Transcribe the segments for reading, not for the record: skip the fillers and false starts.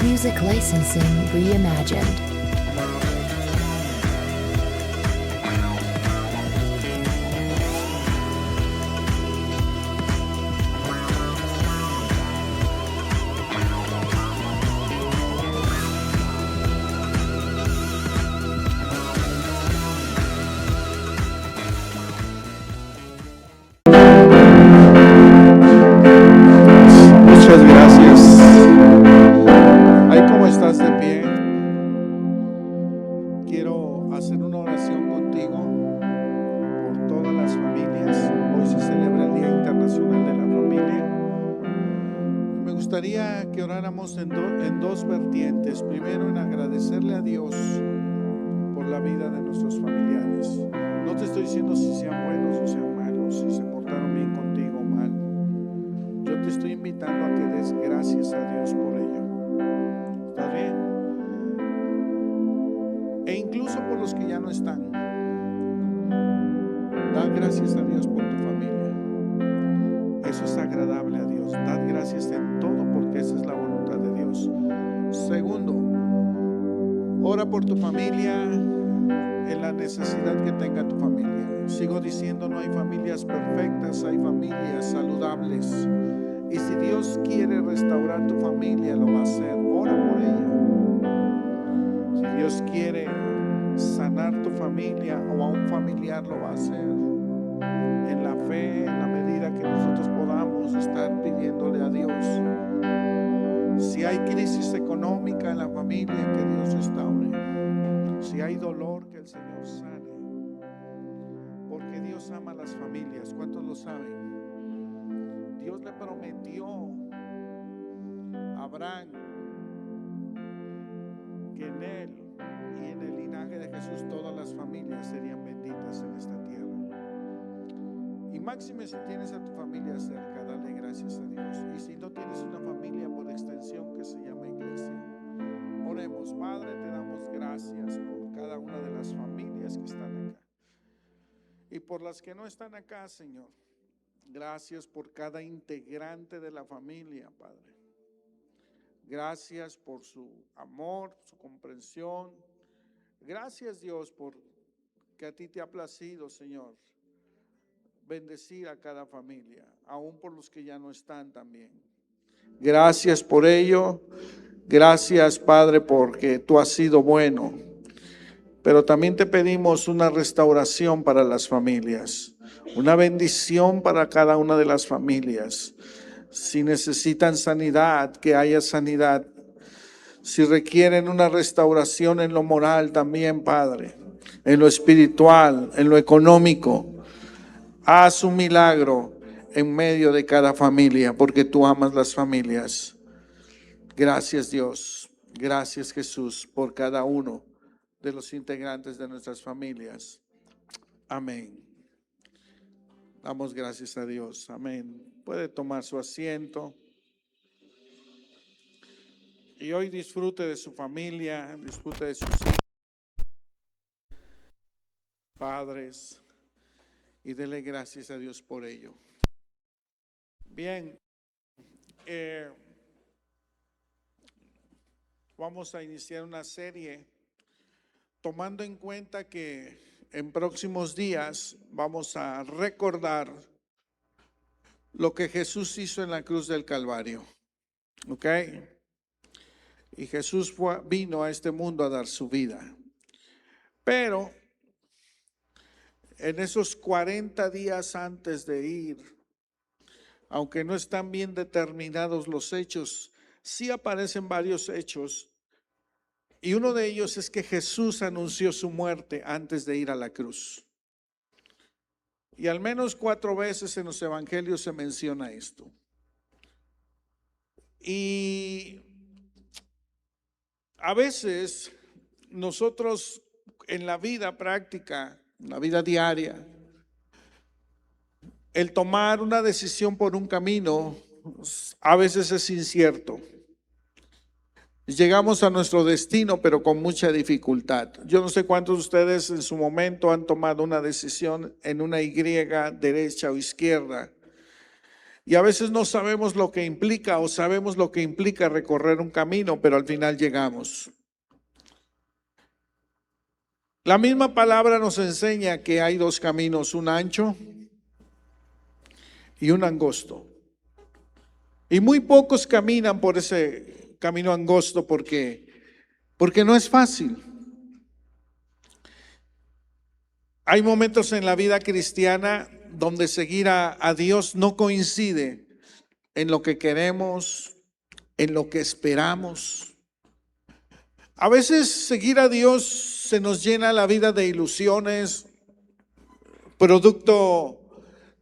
Music licensing reimagined. Muchas gracias. Ahí como estás de pie, quiero hacer una oración contigo por todas las familias. Hoy se celebra el Día Internacional de la Familia. Me gustaría que oráramos en dos vertientes. Primero, en agradecerle a Dios por la vida de nuestros familiares. No te estoy diciendo si sean buenos o sean malos, si se portaron bien contigo o mal. Yo te estoy invitando a que des gracias a Dios por ello. ¿Estás bien? E incluso por los que ya no están. Da gracias a Dios por tu familia. Eso es agradable a Dios. Dad gracias en todo porque esa es la voluntad de Dios. Segundo, ora por tu familia en la necesidad que tenga tu familia. Sigo diciendo, no hay familias perfectas, hay familias saludables. Y si Dios quiere restaurar tu familia, lo va a hacer. Ora por ella. Si Dios quiere sanar tu familia o a un familiar, lo va a hacer. En la fe, en la medida que nosotros podamos estar pidiéndole a Dios. Si hay crisis económica en la familia, que Dios restaure. Si hay dolor, que el Señor sane. Porque Dios ama a las familias. ¿Cuántos lo saben? Dios le prometió a Abraham que en él y en el linaje de Jesús todas las familias serían benditas en esta tierra. Y máxime, si tienes a tu familia cerca, dale gracias a Dios. Y si no tienes una familia, por extensión, que se llama iglesia, oremos. Padre, te damos gracias por cada una de las familias que están acá y por las que no están acá, Señor. Gracias por cada integrante de la familia, Padre. Gracias por su amor, su comprensión. Gracias, Dios, por que a ti te ha placido, Señor, bendecir a cada familia, aún por los que ya no están también. Gracias por ello. Gracias, Padre, porque tú has sido bueno. Pero también te pedimos una restauración para las familias, una bendición para cada una de las familias. Si necesitan sanidad, que haya sanidad. Si requieren una restauración en lo moral también, Padre, en lo espiritual, en lo económico, haz un milagro en medio de cada familia, porque tú amas las familias. Gracias, Dios. Gracias, Jesús, por cada uno de los integrantes de nuestras familias. Amén. Damos gracias a Dios. Amén. Puede tomar su asiento. Y hoy disfrute de su familia, disfrute de sus hijos, padres, y dele gracias a Dios por ello. Bien, vamos a iniciar una serie tomando en cuenta que en próximos días vamos a recordar lo que Jesús hizo en la cruz del Calvario. ¿Ok? Y Jesús vino a este mundo a dar su vida. Pero en esos 40 días antes de ir, aunque no están bien determinados los hechos, sí aparecen varios hechos. Y uno de ellos es que Jesús anunció su muerte antes de ir a la cruz. Y al menos 4 veces en los evangelios se menciona esto. Y a veces nosotros en la vida práctica, en la vida diaria, el tomar una decisión por un camino a veces es incierto. Llegamos a nuestro destino, pero con mucha dificultad. Yo no sé cuántos de ustedes en su momento han tomado una decisión en una Y, derecha o izquierda. Y a veces no sabemos lo que implica o sabemos lo que implica recorrer un camino, pero al final llegamos. La misma palabra nos enseña que hay dos caminos, un ancho y un angosto. Y muy pocos caminan por ese camino angosto porque no es fácil. Hay momentos en la vida cristiana donde seguir a Dios no coincide en lo que queremos, en lo que esperamos. A veces seguir a Dios se nos llena la vida de ilusiones, producto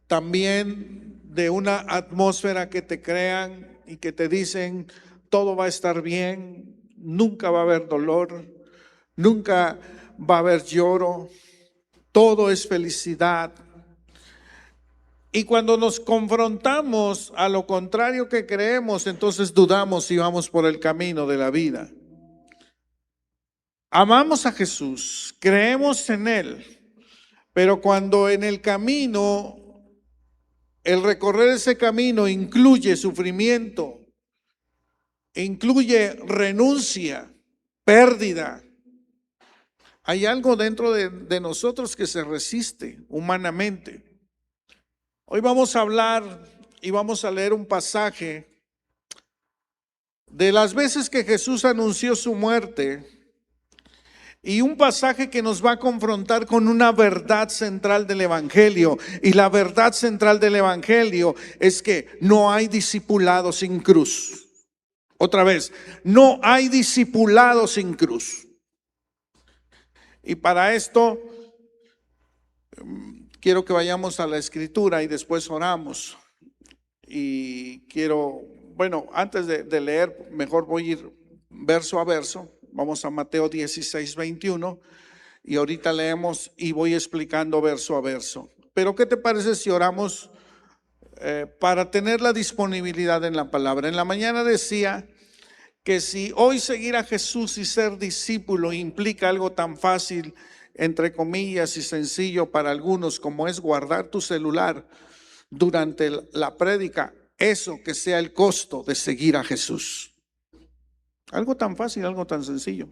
también de una atmósfera que te crean y que te dicen todo va a estar bien, nunca va a haber dolor, nunca va a haber lloro, todo es felicidad. Y cuando nos confrontamos a lo contrario que creemos, entonces dudamos si vamos por el camino de la vida. Amamos a Jesús, creemos en Él, pero cuando en el camino, el recorrer ese camino incluye sufrimiento, incluye renuncia, pérdida, hay algo dentro de nosotros que se resiste humanamente. Hoy vamos a hablar y vamos a leer un pasaje de las veces que Jesús anunció su muerte y un pasaje que nos va a confrontar con una verdad central del Evangelio. Y la verdad central del Evangelio es que no hay discipulado sin cruz. Otra vez, no hay discipulado sin cruz. Y para esto quiero que vayamos a la Escritura y después oramos. Y quiero, bueno, antes de leer, mejor voy a ir verso a verso. Vamos a Mateo 16, 21 y ahorita leemos y voy explicando verso a verso. Pero ¿qué te parece si oramos para tener la disponibilidad en la palabra? En la mañana decía que si hoy seguir a Jesús y ser discípulo implica algo tan fácil, entre comillas, y sencillo para algunos como es guardar tu celular durante la prédica, eso que sea el costo de seguir a Jesús. Algo tan fácil, algo tan sencillo.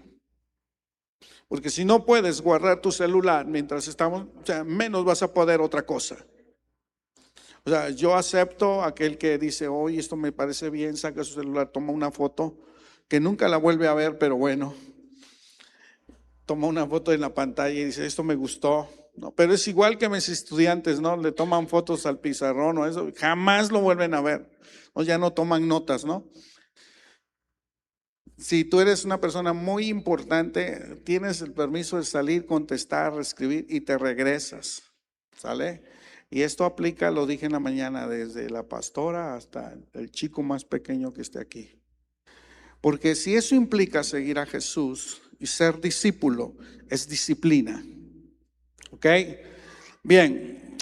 Porque si no puedes guardar tu celular mientras estamos, o sea, menos vas a poder otra cosa. O sea, yo acepto aquel que dice, oye, esto me parece bien, saca su celular, toma una foto, que nunca la vuelve a ver, pero bueno, toma una foto en la pantalla y dice, esto me gustó. No, pero es igual que mis estudiantes, ¿no? Le toman fotos al pizarrón o eso, jamás lo vuelven a ver. O ya no toman notas, ¿no? Si tú eres una persona muy importante, tienes el permiso de salir, contestar, escribir y te regresas, ¿sale? Y esto aplica, lo dije en la mañana, desde la pastora hasta el chico más pequeño que esté aquí. Porque si eso implica seguir a Jesús y ser discípulo, es disciplina. ¿Ok? Bien,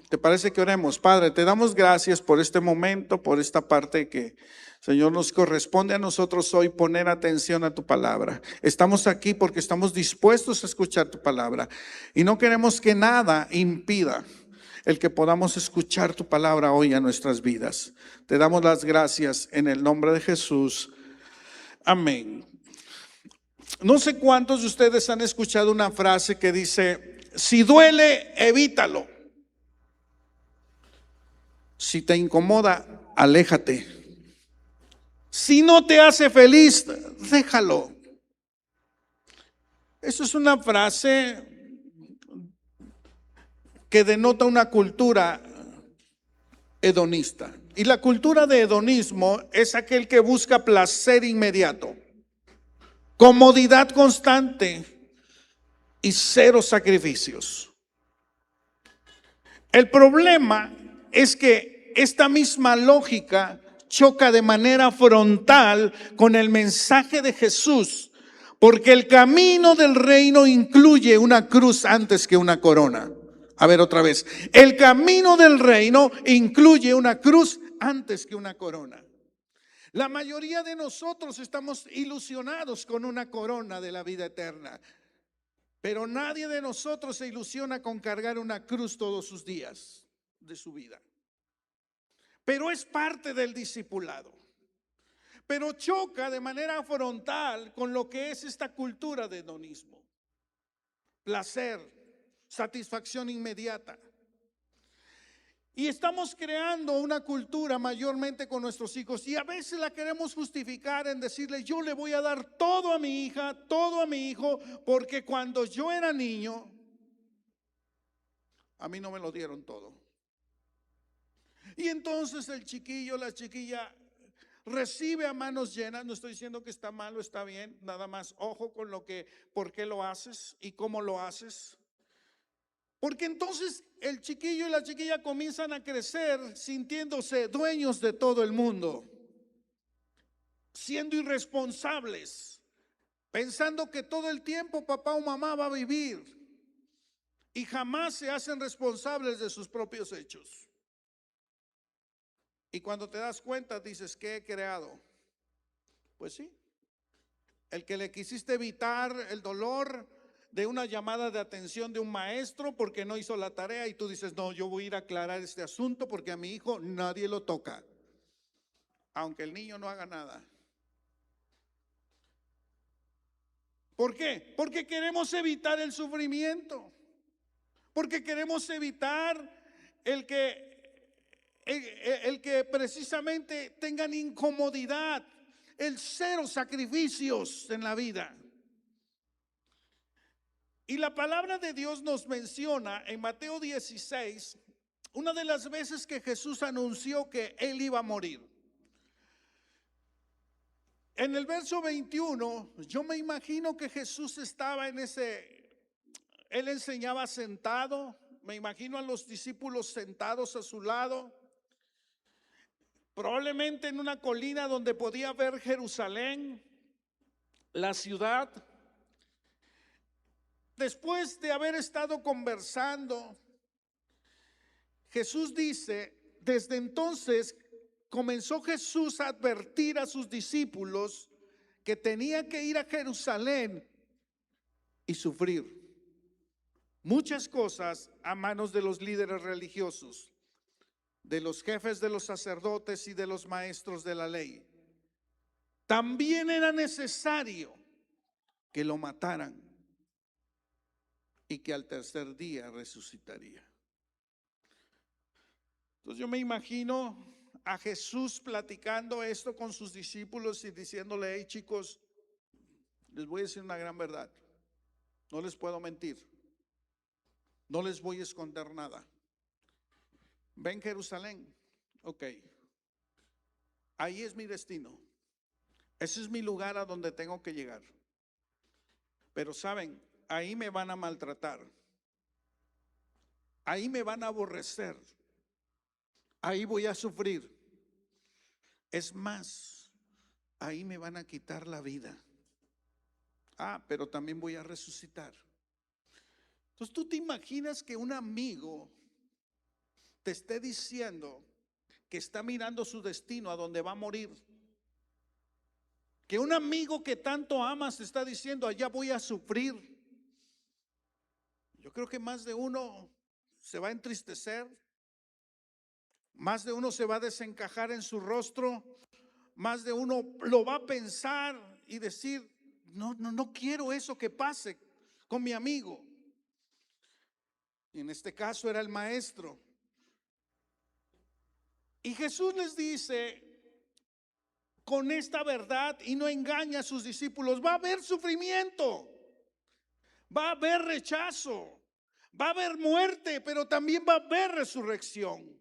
¿te parece que oremos? Padre, te damos gracias por este momento, por esta parte que, Señor, nos corresponde a nosotros hoy poner atención a tu palabra. Estamos aquí porque estamos dispuestos a escuchar tu palabra y no queremos que nada impida el que podamos escuchar tu palabra hoy a nuestras vidas. Te damos las gracias en el nombre de Jesús. Amén. No sé cuántos de ustedes han escuchado una frase que dice, si duele, evítalo. Si te incomoda, aléjate. Si no te hace feliz, déjalo. Eso es una frase que denota una cultura hedonista. Y la cultura de hedonismo es aquel que busca placer inmediato, comodidad constante y cero sacrificios. El problema es que esta misma lógica choca de manera frontal con el mensaje de Jesús, porque el camino del reino incluye una cruz antes que una corona. A ver otra vez, el camino del reino incluye una cruz antes que una corona. La mayoría de nosotros estamos ilusionados con una corona de la vida eterna, pero nadie de nosotros se ilusiona con cargar una cruz todos sus días de su vida. Pero es parte del discipulado. Pero choca de manera frontal con lo que es esta cultura de hedonismo. Placer, satisfacción inmediata. Y estamos creando una cultura mayormente con nuestros hijos y a veces la queremos justificar en decirle: yo le voy a dar todo a mi hija, todo a mi hijo, porque cuando yo era niño, a mí no me lo dieron todo. Y entonces el chiquillo, la chiquilla recibe a manos llenas. No estoy diciendo que está mal o está bien, nada más ojo con lo que, por qué lo haces y cómo lo haces. Porque entonces el chiquillo y la chiquilla comienzan a crecer sintiéndose dueños de todo el mundo, siendo irresponsables, pensando que todo el tiempo papá o mamá va a vivir y jamás se hacen responsables de sus propios hechos. Y cuando te das cuenta dices: ¿qué he creado? Pues sí, el que le quisiste evitar el dolor de una llamada de atención de un maestro porque no hizo la tarea, y tú dices: no, yo voy a ir a aclarar este asunto porque a mi hijo nadie lo toca, aunque el niño no haga nada. ¿Por qué? Porque queremos evitar el sufrimiento, porque queremos evitar el que precisamente tengan incomodidad, el cero sacrificios en la vida. Y la palabra de Dios nos menciona en Mateo 16, una de las veces que Jesús anunció que Él iba a morir. En el verso 21, yo me imagino que Jesús estaba en Él enseñaba sentado, me imagino a los discípulos sentados a su lado, probablemente en una colina donde podía ver Jerusalén, la ciudad. Después de haber estado conversando, Jesús dice: desde entonces comenzó Jesús a advertir a sus discípulos que tenía que ir a Jerusalén y sufrir muchas cosas a manos de los líderes religiosos, de los jefes de los sacerdotes y de los maestros de la ley. También era necesario que lo mataran y que al tercer día resucitaría. Entonces yo me imagino a Jesús platicando esto con sus discípulos y diciéndole: hey chicos, les voy a decir una gran verdad, no les puedo mentir, no les voy a esconder nada. Ven Jerusalén, ok, ahí es mi destino, ese es mi lugar a donde tengo que llegar. Pero saben, ahí me van a maltratar, ahí me van a aborrecer, ahí voy a sufrir. Es más, ahí me van a quitar la vida. Pero también voy a resucitar. Entonces tú te imaginas que un amigo te esté diciendo que está mirando su destino, a donde va a morir. Que un amigo que tanto amas te está diciendo: allá voy a sufrir. Yo creo que más de uno se va a entristecer, más de uno se va a desencajar en su rostro, más de uno lo va a pensar y decir: no quiero eso que pase con mi amigo. Y en este caso era el maestro. Y Jesús les dice con esta verdad, y no engaña a sus discípulos: va a haber sufrimiento, va a haber rechazo, va a haber muerte, pero también va a haber resurrección.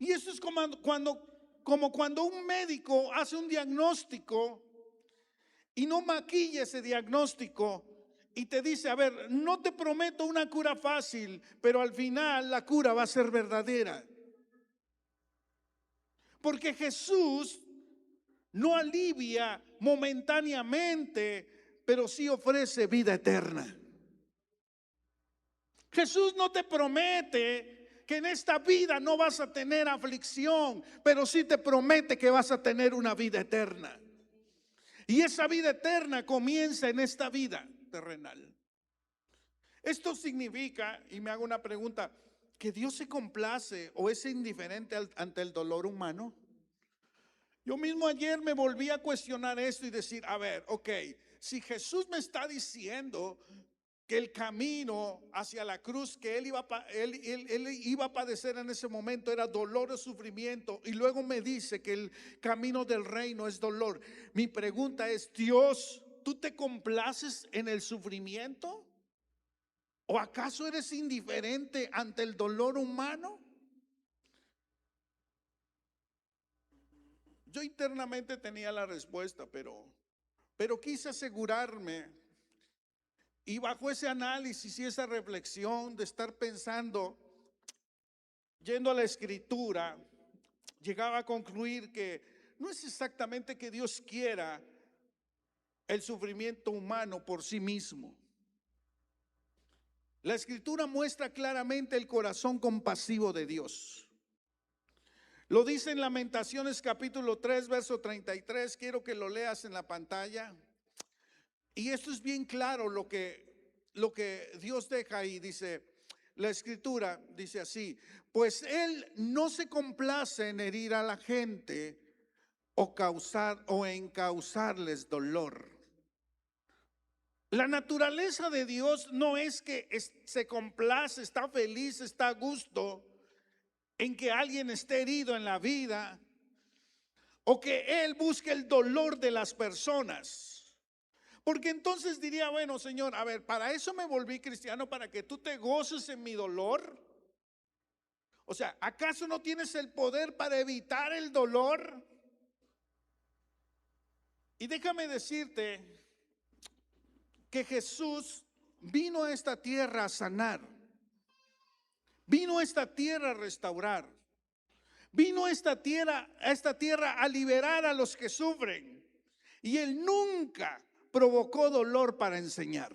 Y eso es como cuando un médico hace un diagnóstico y no maquilla ese diagnóstico y te dice: a ver, no te prometo una cura fácil, pero al final la cura va a ser verdadera. Porque Jesús no alivia momentáneamente, pero sí ofrece vida eterna. Jesús no te promete que en esta vida no vas a tener aflicción, pero sí te promete que vas a tener una vida eterna. Y esa vida eterna comienza en esta vida terrenal. Esto significa, y me hago una pregunta, ¿que Dios se complace o es indiferente ante el dolor humano? Yo mismo ayer me volví a cuestionar esto y decir, a ver, ok, si Jesús me está diciendo que el camino hacia la cruz que él iba a padecer en ese momento era dolor o sufrimiento, y luego me dice que el camino del reino es dolor. Mi pregunta es, Dios, ¿tú te complaces en el sufrimiento? ¿O acaso eres indiferente ante el dolor humano? Yo internamente tenía la respuesta, pero quise asegurarme. Y bajo ese análisis y esa reflexión de estar pensando, yendo a la escritura, llegaba a concluir que no es exactamente que Dios quiera el sufrimiento humano por sí mismo. La escritura muestra claramente el corazón compasivo de Dios. Lo dice en Lamentaciones capítulo 3, verso 33. Quiero que lo leas en la pantalla. Y esto es bien claro lo que Dios deja ahí. Dice, la escritura dice así: pues Él no se complace en herir a la gente o en causarles dolor. La naturaleza de Dios no es que se complace, está feliz, está a gusto en que alguien esté herido en la vida, o que Él busque el dolor de las personas. Porque entonces diría, bueno, Señor, a ver, para eso me volví cristiano, para que tú te goces en mi dolor. O sea, ¿acaso no tienes el poder para evitar el dolor? Y déjame decirte que Jesús vino a esta tierra a sanar, vino a esta tierra a restaurar, vino a esta tierra a liberar a los que sufren, y Él nunca provocó dolor para enseñar.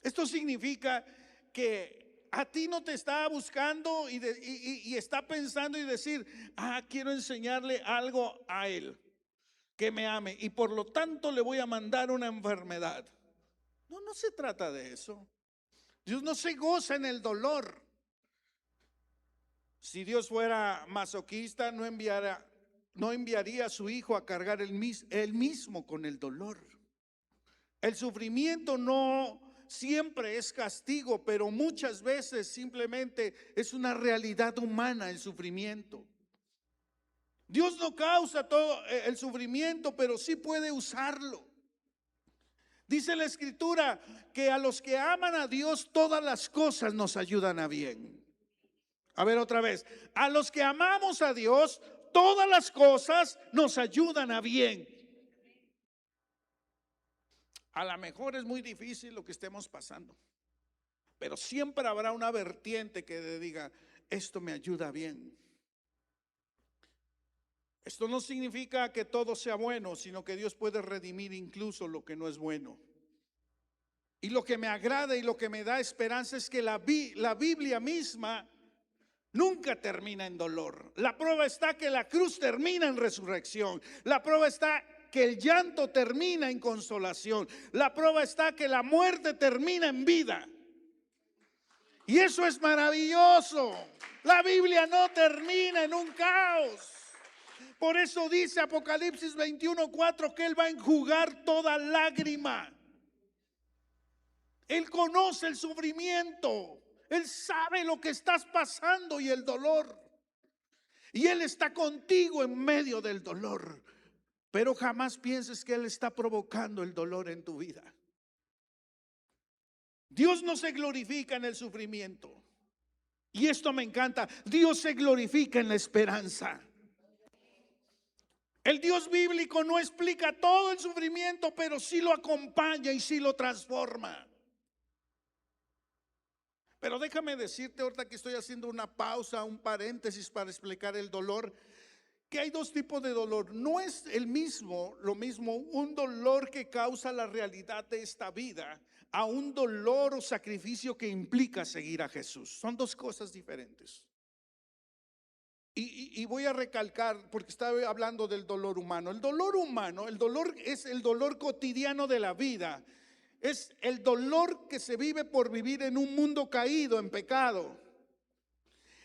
Esto significa que a ti no te está buscando y está pensando y decir, quiero enseñarle algo a él, que me ame, y por lo tanto le voy a mandar una enfermedad. No se trata de eso. Dios no se goza en el dolor. Si Dios fuera masoquista, no enviaría a su hijo a cargar él mismo con el dolor. El sufrimiento no siempre es castigo, pero muchas veces simplemente es una realidad humana el sufrimiento. Dios no causa todo el sufrimiento, pero sí puede usarlo. Dice la escritura que a los que aman a Dios todas las cosas nos ayudan a bien. A ver otra vez, a los que amamos a Dios todas las cosas nos ayudan a bien. A lo mejor es muy difícil lo que estemos pasando, pero siempre habrá una vertiente que diga, esto me ayuda bien. Esto no significa que todo sea bueno, sino que Dios puede redimir incluso lo que no es bueno. Y lo que me agrada y lo que me da esperanza es que la Biblia misma nunca termina en dolor. La prueba está que la cruz termina en resurrección. La prueba está que el llanto termina en consolación. La prueba está que la muerte termina en vida. Y eso es maravilloso. La Biblia no termina en un caos. Por eso dice Apocalipsis 21:4 que Él va a enjugar toda lágrima. Él conoce el sufrimiento. Él sabe lo que estás pasando y el dolor. Y Él está contigo en medio del dolor. Pero jamás pienses que Él está provocando el dolor en tu vida. Dios no se glorifica en el sufrimiento. Y esto me encanta. Dios se glorifica en la esperanza. El Dios bíblico no explica todo el sufrimiento, pero sí lo acompaña y sí lo transforma. Pero déjame decirte, ahorita que estoy haciendo una pausa, un paréntesis para explicar el dolor, que hay dos tipos de dolor. No es lo mismo un dolor que causa la realidad de esta vida a un dolor o sacrificio que implica seguir a Jesús. Son dos cosas diferentes. Y voy a recalcar, porque estaba hablando del dolor humano. El dolor humano, el dolor es el dolor cotidiano de la vida. Es el dolor que se vive por vivir en un mundo caído en pecado.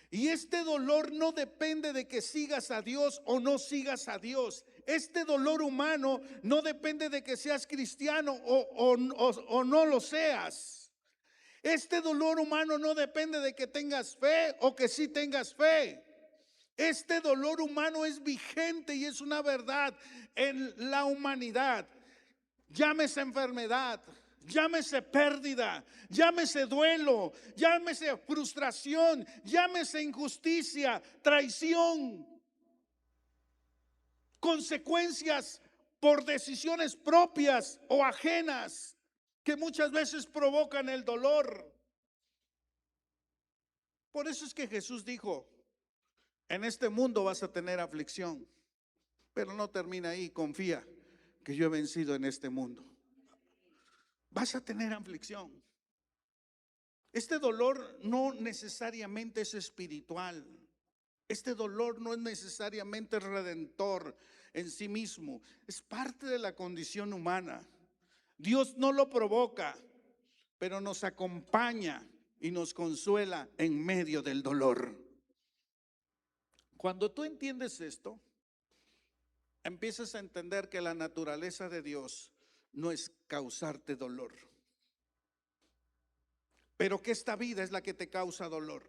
Y este dolor no depende de que sigas a Dios o no sigas a Dios. Este dolor humano no depende de que seas cristiano o no lo seas. Este dolor humano no depende de que tengas fe o que sí tengas fe. Este dolor humano es vigente y es una verdad en la humanidad. Llámese enfermedad, llámese pérdida, llámese duelo, llámese frustración, llámese injusticia, traición, consecuencias por decisiones propias o ajenas que muchas veces provocan el dolor. Por eso es que Jesús dijo: en este mundo vas a tener aflicción, pero no termina ahí. Confía que yo he vencido en este mundo. Vas a tener aflicción. Este dolor no necesariamente es espiritual. Este dolor no es necesariamente redentor en sí mismo. Es parte de la condición humana. Dios no lo provoca, pero nos acompaña y nos consuela en medio del dolor. Cuando tú entiendes esto, empiezas a entender que la naturaleza de Dios no es causarte dolor, pero que esta vida es la que te causa dolor.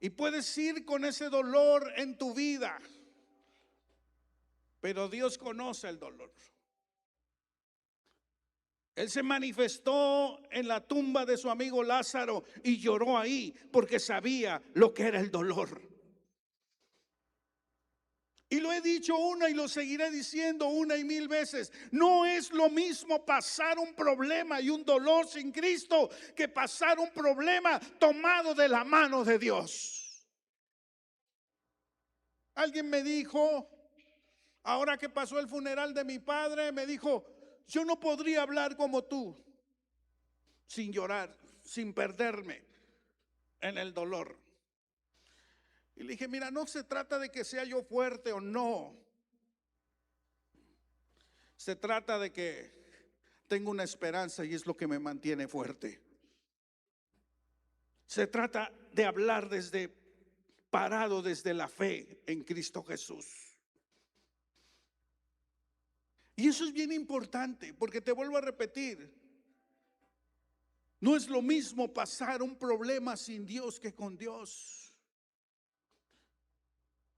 Y puedes ir con ese dolor en tu vida, pero Dios conoce el dolor. Él se manifestó en la tumba de su amigo Lázaro y lloró ahí porque sabía lo que era el dolor. Y lo he dicho una y lo seguiré diciendo una y mil veces: no es lo mismo pasar un problema y un dolor sin Cristo que pasar un problema tomado de la mano de Dios. Alguien me dijo, ahora que pasó el funeral de mi padre, me dijo: yo no podría hablar como tú, sin llorar, sin perderme en el dolor. Y le dije: mira, no se trata de que sea yo fuerte o no. Se trata de que tengo una esperanza y es lo que me mantiene fuerte. Se trata de hablar parado desde la fe en Cristo Jesús. Y eso es bien importante, porque te vuelvo a repetir, no es lo mismo pasar un problema sin Dios que con Dios.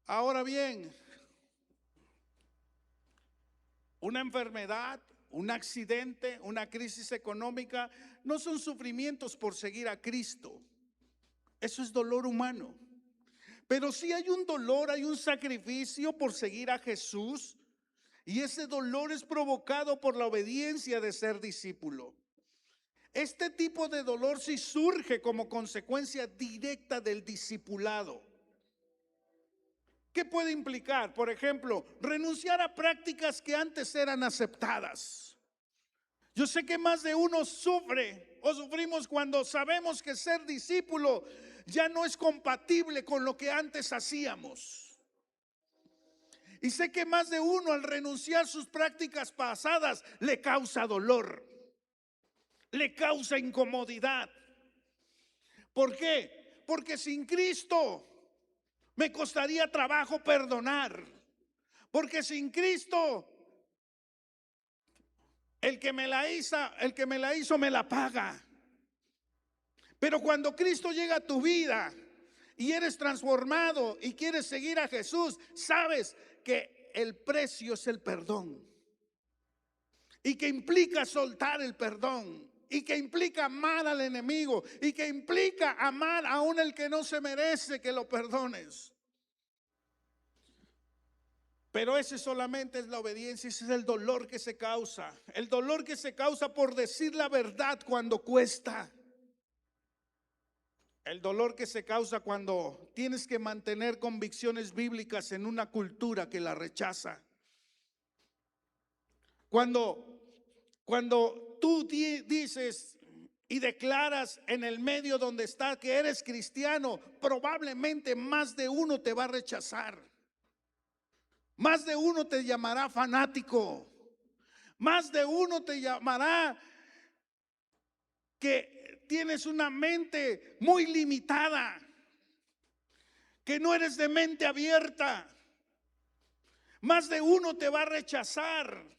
Ahora bien, una enfermedad, un accidente, una crisis económica no son sufrimientos por seguir a Cristo. Eso es dolor humano. Pero sí hay un dolor, hay un sacrificio por seguir a Jesús, y ese dolor es provocado por la obediencia de ser discípulo. Este tipo de dolor sí surge como consecuencia directa del discipulado. ¿Qué puede implicar? Por ejemplo, renunciar a prácticas que antes eran aceptadas. Yo sé que más de uno sufre o sufrimos cuando sabemos que ser discípulo ya no es compatible con lo que antes hacíamos. Y sé que más de uno, al renunciar a sus prácticas pasadas, le causa dolor, le causa incomodidad. ¿Por qué? Porque sin Cristo me costaría trabajo perdonar, porque sin Cristo el que me la hizo me la paga. Pero cuando Cristo llega a tu vida y eres transformado y quieres seguir a Jesús, sabes que el precio es el perdón, y que implica soltar el perdón, y que implica amar al enemigo, y que implica amar aún el que no se merece que lo perdones. Pero ese solamente es la obediencia, ese es el dolor que se causa. El dolor que se causa por decir la verdad cuando cuesta. El dolor que se causa cuando tienes que mantener convicciones bíblicas en una cultura que la rechaza. Cuando tú dices y declaras en el medio donde estás que eres cristiano, probablemente más de uno te va a rechazar. Más de uno te llamará fanático. Más de uno te llamará que tienes una mente muy limitada, que no eres de mente abierta. Más de uno te va a rechazar.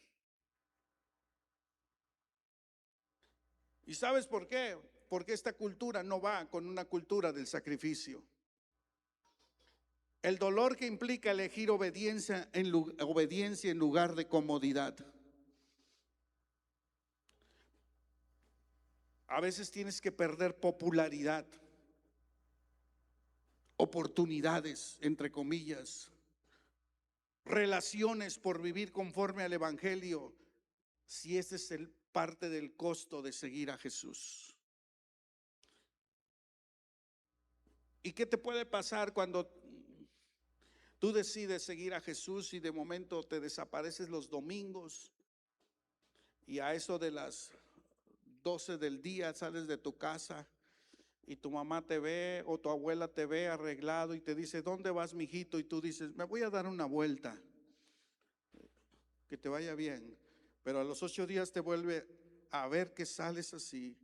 ¿Y sabes por qué? Porque esta cultura no va con una cultura del sacrificio. El dolor que implica elegir obediencia en lugar de comodidad. A veces tienes que perder popularidad, oportunidades, entre comillas, relaciones por vivir conforme al evangelio, si ese es el parte del costo de seguir a Jesús. ¿Y qué te puede pasar cuando tú decides seguir a Jesús y de momento te desapareces los domingos y a eso de las 12 del día sales de tu casa y tu mamá te ve o tu abuela te ve arreglado y te dice, ¿dónde vas, mijito? Y tú dices, me voy a dar una vuelta, que te vaya bien. Pero a los 8 días te vuelve a ver que sales así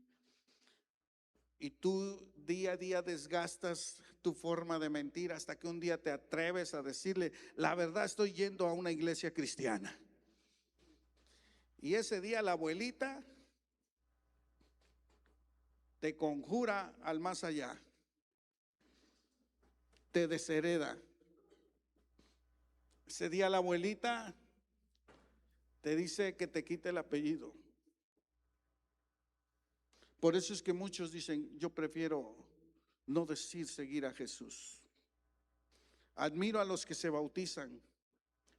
y tú día a día desgastas tu forma de mentir hasta que un día te atreves a decirle, la verdad, estoy yendo a una iglesia cristiana. Y ese día la abuelita te conjura al más allá, te deshereda. Ese día la abuelita te dice que te quite el apellido. Por eso es que muchos dicen, yo prefiero no decir seguir a Jesús. Admiro a los que se bautizan,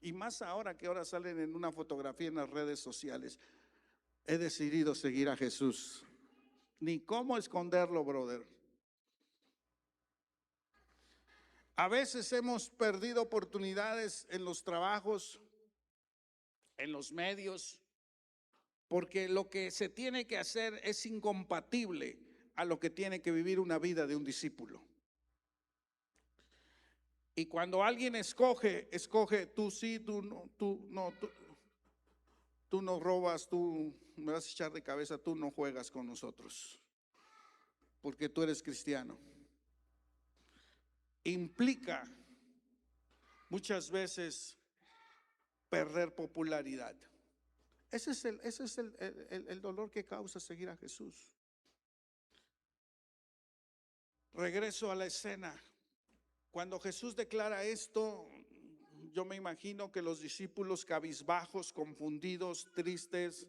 y más ahora que ahora salen en una fotografía en las redes sociales. He decidido seguir a Jesús. Ni cómo esconderlo, brother. A veces hemos perdido oportunidades en los trabajos, en los medios, porque lo que se tiene que hacer es incompatible a lo que tiene que vivir una vida de un discípulo. Y cuando alguien escoge, tú sí, tú no robas, tú me vas a echar de cabeza, tú no juegas con nosotros, porque tú eres cristiano. Implica muchas veces perder popularidad. Ese es el dolor que causa seguir a Jesús. Regreso a la escena. Cuando Jesús declara esto, yo me imagino que los discípulos cabizbajos, confundidos, tristes,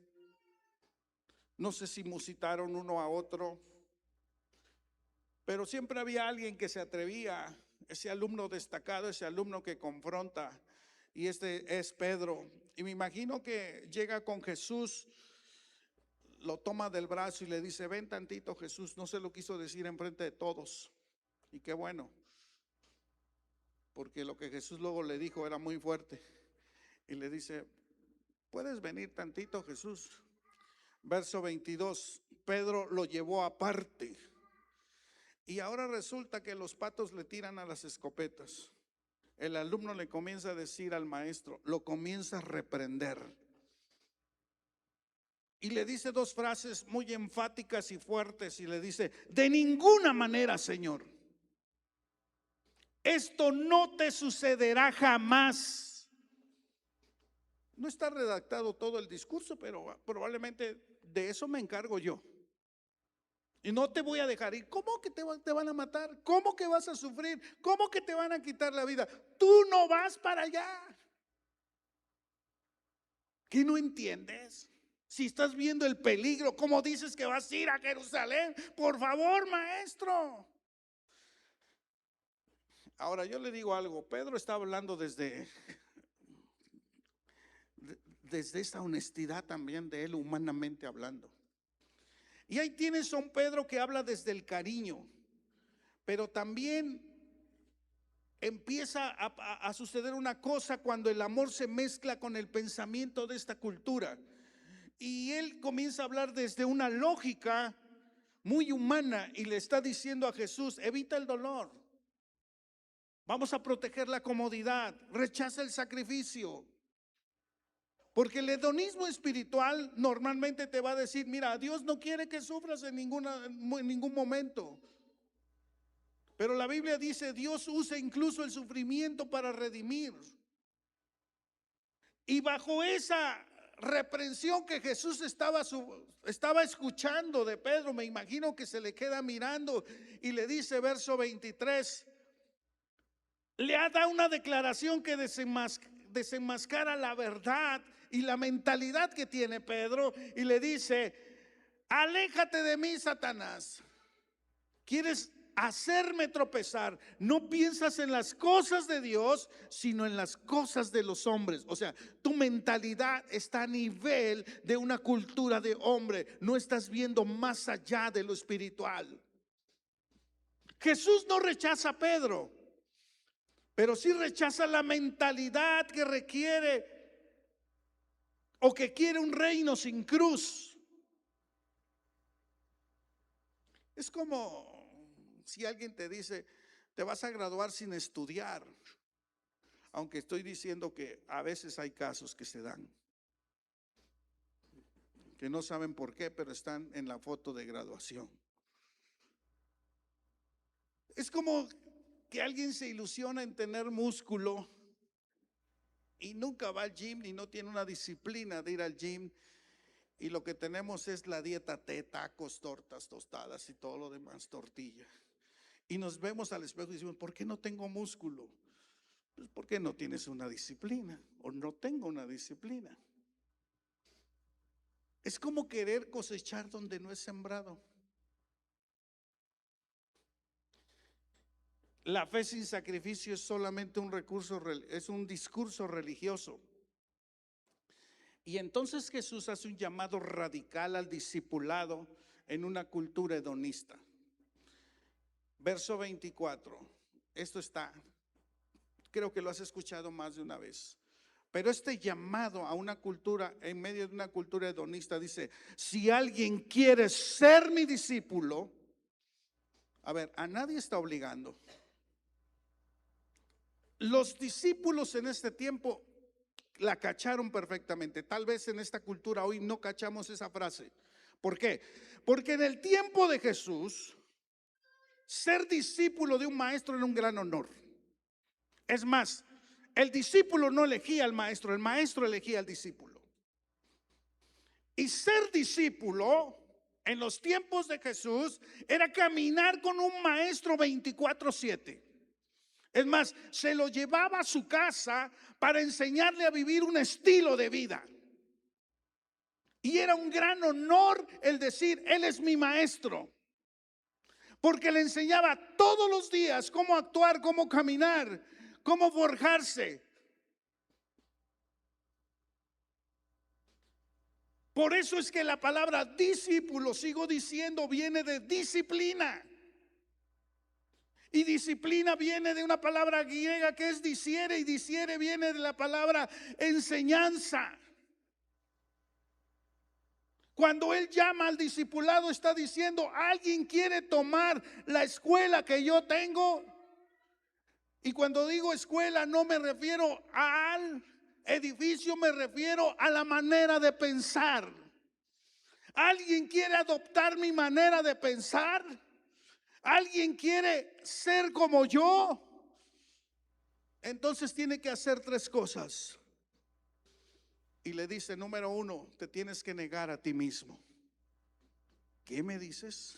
no sé si musitaron uno a otro, pero siempre había alguien que se atrevía, ese alumno destacado, ese alumno que confronta, y este es Pedro. Y me imagino que llega con Jesús, lo toma del brazo y le dice, ven tantito, Jesús. No se lo quiso decir enfrente de todos, y qué bueno, porque lo que Jesús luego le dijo era muy fuerte. Y le dice, ¿puedes venir tantito, Jesús? Verso 22, Pedro lo llevó aparte. Y ahora resulta que los patos le tiran a las escopetas. El alumno le comienza a decir al maestro, lo comienza a reprender. Y le dice dos frases muy enfáticas y fuertes y le dice, de ninguna manera, Señor, esto no te sucederá jamás. No está redactado todo el discurso, pero probablemente de eso me encargo yo. Y no te voy a dejar ir. ¿Cómo que te van a matar? ¿Cómo que vas a sufrir? ¿Cómo que te van a quitar la vida? Tú no vas para allá. ¿Qué no entiendes? Si estás viendo el peligro, ¿cómo dices que vas a ir a Jerusalén? Por favor, maestro. Ahora yo le digo algo. Pedro está hablando desde esta honestidad también de él, humanamente hablando. Y ahí tienes a un Pedro que habla desde el cariño, pero también empieza a suceder una cosa cuando el amor se mezcla con el pensamiento de esta cultura. Y él comienza a hablar desde una lógica muy humana y le está diciendo a Jesús: evita el dolor, vamos a proteger la comodidad, rechaza el sacrificio. Porque el hedonismo espiritual normalmente te va a decir: mira, Dios no quiere que sufras en ningún momento. Pero la Biblia dice: Dios usa incluso el sufrimiento para redimir. Y bajo esa reprensión que Jesús estaba escuchando de Pedro, me imagino que se le queda mirando y le dice, verso 23, le ha dado una declaración que desenmascara la verdad y la mentalidad que tiene Pedro, y le dice: aléjate de mí, Satanás. ¿Quieres hacerme tropezar? No piensas en las cosas de Dios, sino en las cosas de los hombres. O sea, tu mentalidad está a nivel de una cultura de hombre. No estás viendo más allá de lo espiritual. Jesús no rechaza a Pedro, pero sí rechaza la mentalidad que requiere o que quiere un reino sin cruz. Es como si alguien te dice: te vas a graduar sin estudiar. Aunque estoy diciendo que a veces hay casos que se dan, que no saben por qué, pero están en la foto de graduación. Es como que alguien se ilusiona en tener músculo y nunca va al gym y no tiene una disciplina de ir al gym, y lo que tenemos es la dieta T, tacos, tortas, tostadas y todo lo demás, tortilla. Y nos vemos al espejo y decimos: ¿por qué no tengo músculo? Pues porque no tienes una disciplina, o no tengo una disciplina. Es como querer cosechar donde no es sembrado. La fe sin sacrificio es solamente un recurso, es un discurso religioso. Y entonces Jesús hace un llamado radical al discipulado en una cultura hedonista. Verso 24. Esto está, creo que lo has escuchado más de una vez. Pero este llamado a una cultura, en medio de una cultura hedonista, dice: si alguien quiere ser mi discípulo, a ver, a nadie está obligando. Los discípulos en este tiempo la cacharon perfectamente. Tal vez en esta cultura hoy no cachamos esa frase. ¿Por qué? Porque en el tiempo de Jesús, ser discípulo de un maestro era un gran honor. Es más, el discípulo no elegía al maestro, el maestro elegía al discípulo. Y ser discípulo en los tiempos de Jesús era caminar con un maestro 24/7. Es más, se lo llevaba a su casa para enseñarle a vivir un estilo de vida. Y era un gran honor el decir: él es mi maestro. Porque le enseñaba todos los días cómo actuar, cómo caminar, cómo forjarse. Por eso es que la palabra discípulo, sigo diciendo, viene de disciplina. Y disciplina viene de una palabra griega que es disiere, y disiere viene de la palabra enseñanza. Cuando él llama al discipulado, está diciendo: ¿alguien quiere tomar la escuela que yo tengo? Y cuando digo escuela, no me refiero al edificio, me refiero a la manera de pensar. ¿Alguien quiere adoptar mi manera de pensar? ¿Alguien quiere ser como yo? Entonces tiene que hacer tres cosas. Y le dice: número uno, te tienes que negar a ti mismo. ¿Qué me dices?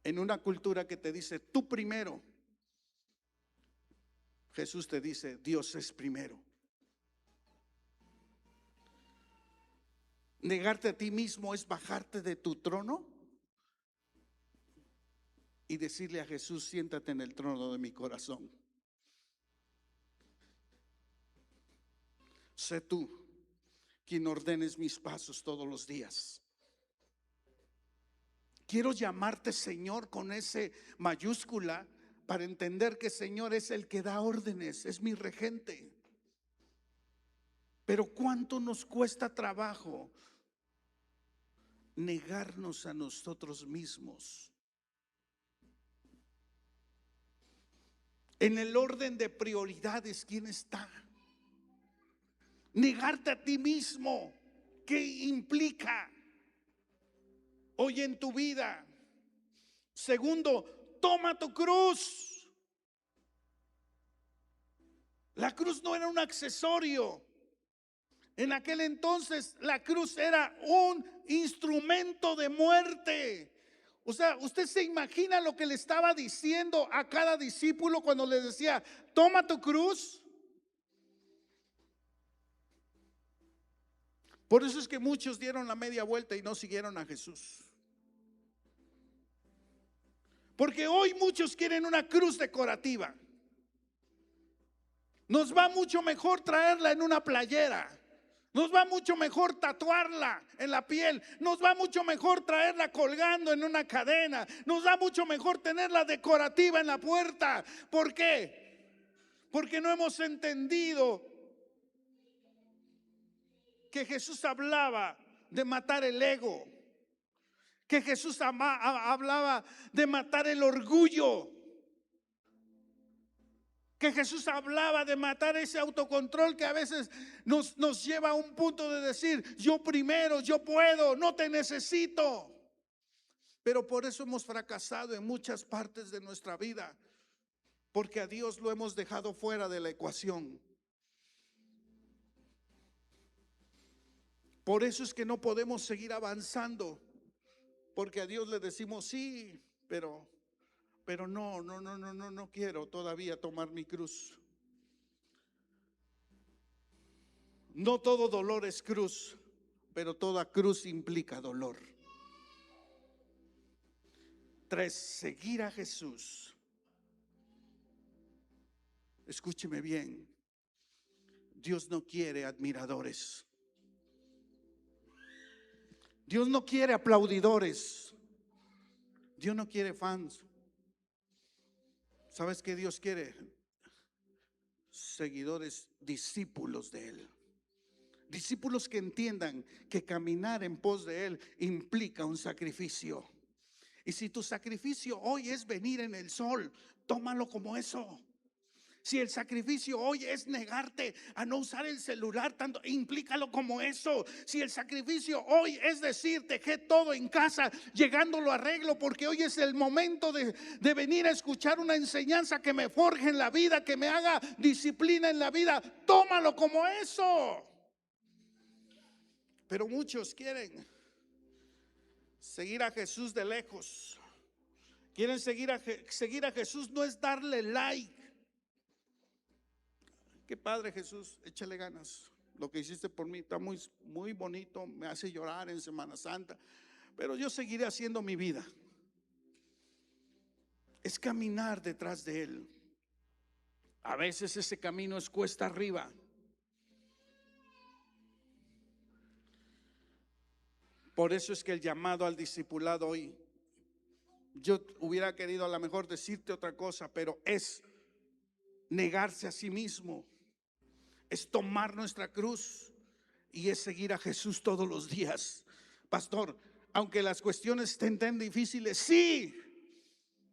En una cultura que te dice tú primero, Jesús te dice: Dios es primero. Negarte a ti mismo es bajarte de tu trono y decirle a Jesús: siéntate en el trono de mi corazón. Sé tú quien ordenes mis pasos todos los días. Quiero llamarte Señor con ese mayúscula para entender que Señor es el que da órdenes, es mi regente. Pero ¿cuánto nos cuesta trabajo negarnos a nosotros mismos? En el orden de prioridades, ¿quién está? Negarte a ti mismo, ¿qué implica hoy en tu vida? Segundo, toma tu cruz. La cruz no era un accesorio. En aquel entonces la cruz era un instrumento de muerte. O sea, usted se imagina lo que le estaba diciendo a cada discípulo cuando le decía, toma tu cruz. Por eso es que muchos dieron la media vuelta y no siguieron a Jesús. Porque hoy muchos quieren una cruz decorativa. Nos va mucho mejor traerla en una playera. Nos va mucho mejor tatuarla en la piel. Nos va mucho mejor traerla colgando en una cadena. Nos va mucho mejor tenerla decorativa en la puerta. ¿Por qué? Porque no hemos entendido que Jesús hablaba de matar el ego. Que Jesús hablaba de matar el orgullo. Que Jesús hablaba de matar ese autocontrol que a veces nos lleva a un punto de decir, yo primero, yo puedo, no te necesito. Pero por eso hemos fracasado en muchas partes de nuestra vida, porque a Dios lo hemos dejado fuera de la ecuación. Por eso es que no podemos seguir avanzando, porque a Dios le decimos sí, pero no quiero todavía tomar mi cruz. No todo dolor es cruz, pero toda cruz implica dolor. 3, seguir a Jesús. Escúcheme bien. Dios no quiere admiradores. Dios no quiere aplaudidores. Dios no quiere fans. ¿Sabes qué Dios quiere? Seguidores, discípulos de Él. Discípulos que entiendan que caminar en pos de Él implica un sacrificio. Y si tu sacrificio hoy es venir en el sol, tómalo como eso. Si el sacrificio hoy es negarte a no usar el celular tanto, implícalo como eso. Si el sacrificio hoy es decir, dejé todo en casa, llegando lo arreglo porque hoy es el momento de venir a escuchar una enseñanza que me forje en la vida, que me haga disciplina en la vida, tómalo como eso. Pero muchos quieren seguir a Jesús de lejos. Quieren seguir a Jesús, no es darle like. Qué padre Jesús, échale ganas. Lo que hiciste por mí está muy, muy bonito, me hace llorar en Semana Santa, pero yo seguiré haciendo mi vida. Es caminar detrás de Él. A veces ese camino es cuesta arriba. Por eso es que el llamado al discipulado hoy, yo hubiera querido a lo mejor decirte otra cosa, pero es negarse a sí mismo, es tomar nuestra cruz y es seguir a Jesús todos los días. Pastor, aunque las cuestiones estén tan difíciles, sí.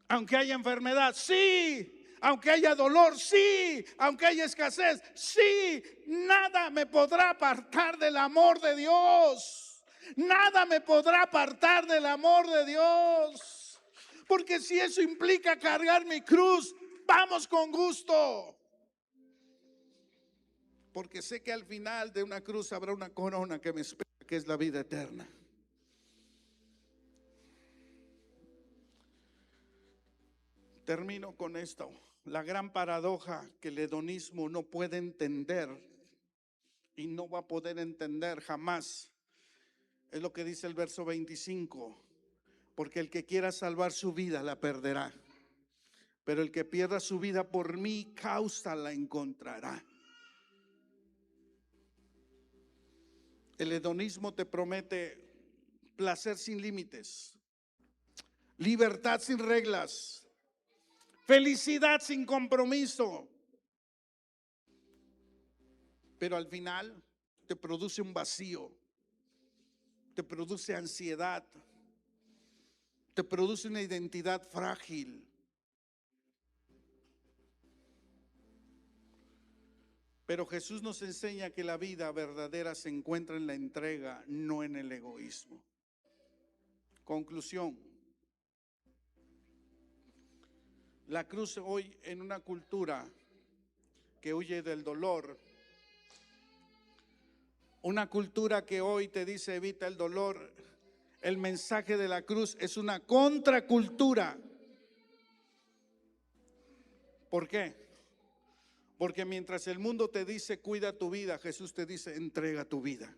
Aunque haya enfermedad, sí. Aunque haya dolor, sí. Aunque haya escasez, sí. Nada me podrá apartar del amor de Dios. Nada me podrá apartar del amor de Dios. Porque si eso implica cargar mi cruz, vamos con gusto. Porque sé que al final de una cruz habrá una corona que me espera, que es la vida eterna. Termino con esto. La gran paradoja que el hedonismo no puede entender y no va a poder entender jamás es lo que dice el verso 25. Porque el que quiera salvar su vida la perderá, pero el que pierda su vida por mi causa la encontrará. El hedonismo te promete placer sin límites, libertad sin reglas, felicidad sin compromiso. Pero al final te produce un vacío, te produce ansiedad, te produce una identidad frágil. Pero Jesús nos enseña que la vida verdadera se encuentra en la entrega, no en el egoísmo. Conclusión. La cruz hoy, en una cultura que huye del dolor, una cultura que hoy te dice evita el dolor, el mensaje de la cruz es una contracultura. ¿Por qué? Porque mientras el mundo te dice cuida tu vida, Jesús te dice entrega tu vida.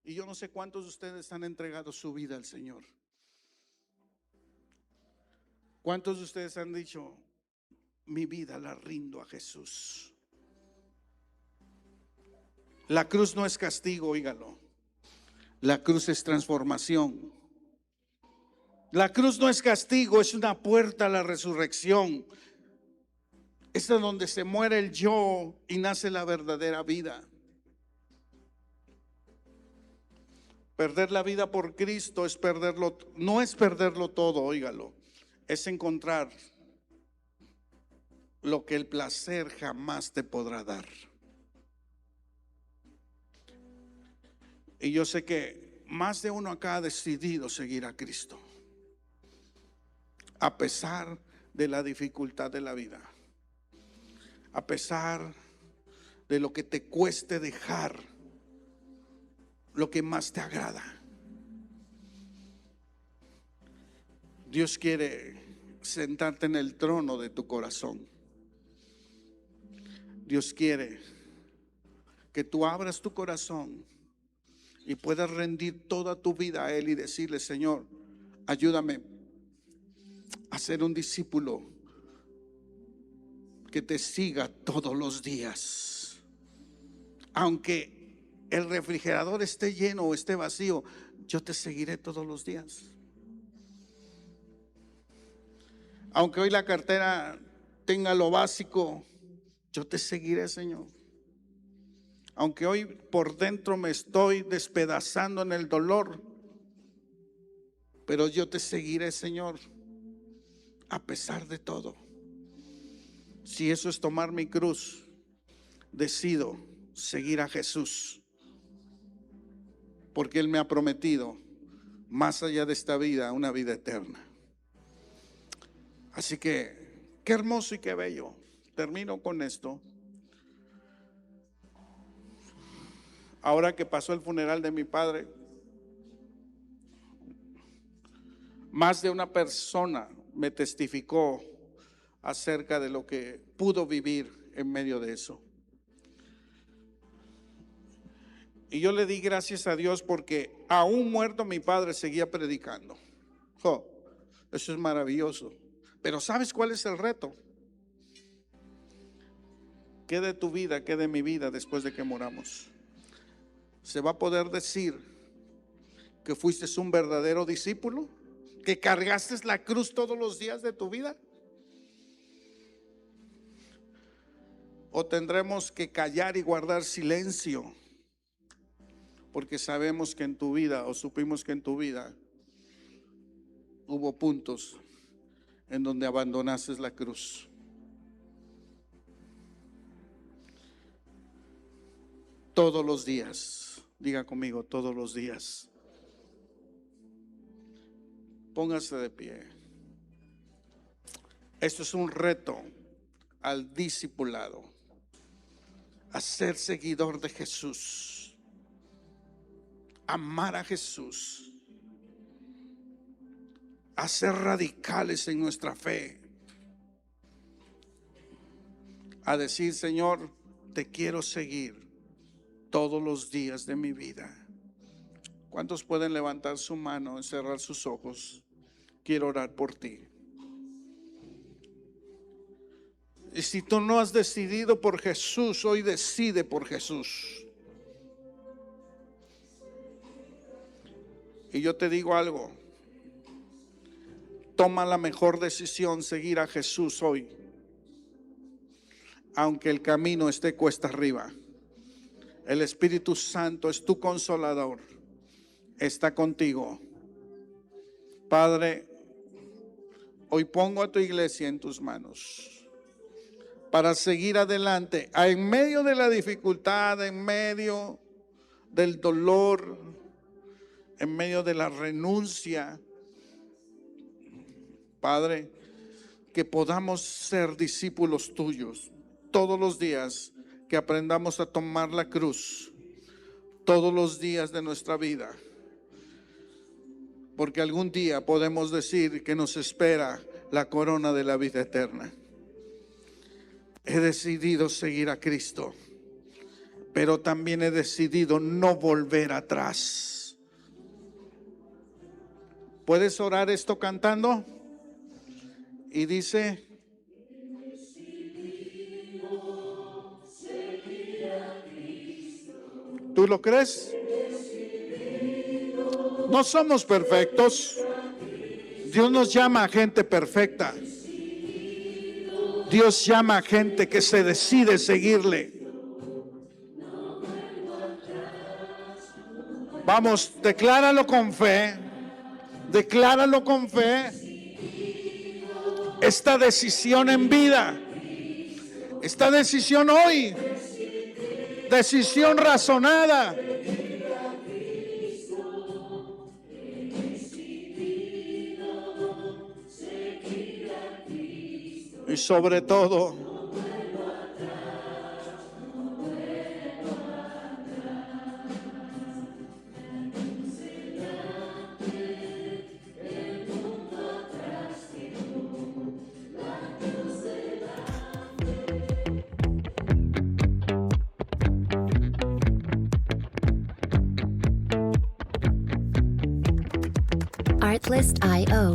Y yo no sé cuántos de ustedes han entregado su vida al Señor. ¿Cuántos de ustedes han dicho mi vida la rindo a Jesús? La cruz no es castigo, oígalo. La cruz es transformación. La cruz no es castigo, es una puerta a la resurrección. Es donde se muere el yo y nace la verdadera vida. Perder la vida por Cristo es perderlo, no es perderlo todo, óigalo. Es encontrar lo que el placer jamás te podrá dar. Y yo sé que más de uno acá ha decidido seguir a Cristo, a pesar de la dificultad de la vida, a pesar de lo que te cueste dejar lo que más te agrada. Dios quiere sentarte en el trono de tu corazón. Dios quiere que tú abras tu corazón y puedas rendir toda tu vida a Él y decirle: Señor, ayúdame a ser un discípulo que te siga todos los días. Aunque el refrigerador esté lleno o esté vacío, yo te seguiré todos los días. Aunque hoy la cartera tenga lo básico, yo te seguiré, Señor. Aunque hoy por dentro me estoy despedazando en el dolor, pero yo te seguiré, Señor, a pesar de todo. Si eso es tomar mi cruz, decido seguir a Jesús, porque Él me ha prometido, más allá de esta vida, una vida eterna. Así que, qué hermoso y qué bello. Termino con esto. Ahora que pasó el funeral de mi padre, más de una persona me testificó acerca de lo que pudo vivir en medio de eso. Y yo le di gracias a Dios porque aún muerto mi padre seguía predicando. Eso es maravilloso. Pero ¿sabes cuál es el reto? ¿Qué de tu vida, qué de mi vida después de que moramos? ¿Se va a poder decir que fuiste un verdadero discípulo? ¿Que cargaste la cruz todos los días de tu vida? ¿O tendremos que callar y guardar silencio? Porque sabemos que en tu vida, o supimos que en tu vida, hubo puntos en donde abandonaste la cruz. Todos los días, diga conmigo, todos los días. Póngase de pie. Esto es un reto al discipulado, a ser seguidor de Jesús, amar a Jesús, a ser radicales en nuestra fe, a decir: Señor, te quiero seguir todos los días de mi vida. ¿Cuántos pueden levantar su mano y cerrar sus ojos? Quiero orar por ti. Y si tú no has decidido por Jesús, hoy decide por Jesús. Y yo te digo algo: toma la mejor decisión, seguir a Jesús hoy, aunque el camino esté cuesta arriba. El Espíritu Santo es tu consolador. Está contigo. Padre, hoy pongo a tu iglesia en tus manos para seguir adelante en medio de la dificultad, en medio del dolor, en medio de la renuncia. Padre, que podamos ser discípulos tuyos todos los días, que aprendamos a tomar la cruz todos los días de nuestra vida, porque algún día podemos decir que nos espera la corona de la vida eterna. He decidido seguir a Cristo, pero también he decidido no volver atrás. ¿Puedes orar esto cantando? Y dice: ¿tú lo crees? No somos perfectos. Dios nos llama a gente perfecta. Dios llama a gente que se decide seguirle. Vamos, decláralo con fe. Decláralo con fe. Esta decisión en vida, esta decisión hoy, decisión razonada. Y sobre todo, Artlist.io